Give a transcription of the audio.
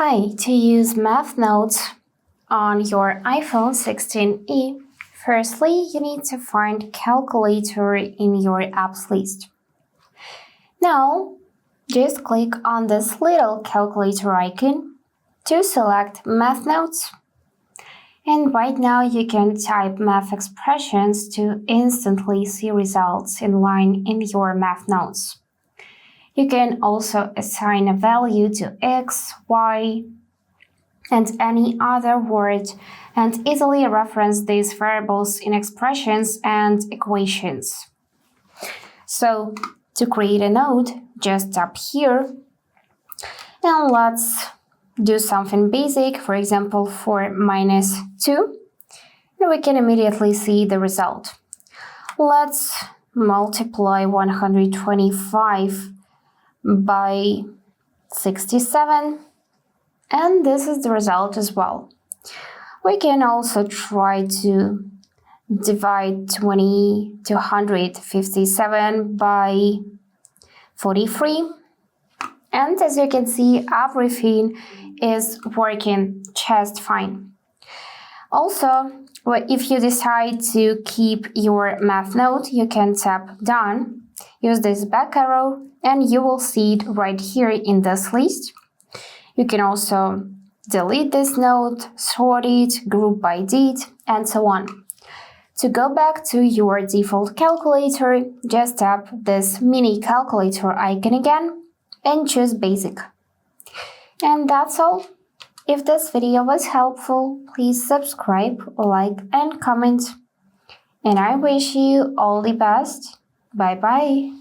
Hi, to use Math Notes on your iPhone 16e, firstly, you need to find Calculator in your apps list. Now, just click on this little calculator icon to select Math Notes. And right now you can type math expressions to instantly see results in line in your Math Notes. You can also assign a value to x, y, and any other word and easily reference these variables in expressions and equations. So, to create a note, just tap here and let's do something basic, for example for -2, and we can immediately see the result. Let's multiply 125 by 67, and this is the result as well. We can also try to divide 257 by 43, and as you can see, everything is working just fine. Also, if you decide to keep your math note, you can tap Done, use this back arrow, and you will see it right here in this list. You can also delete this note, sort it, group by date, and so on. To go back to your default calculator, just tap this mini calculator icon again and choose Basic. And that's all. If this video was helpful, please subscribe, like, and comment. And I wish you all the best. Bye bye.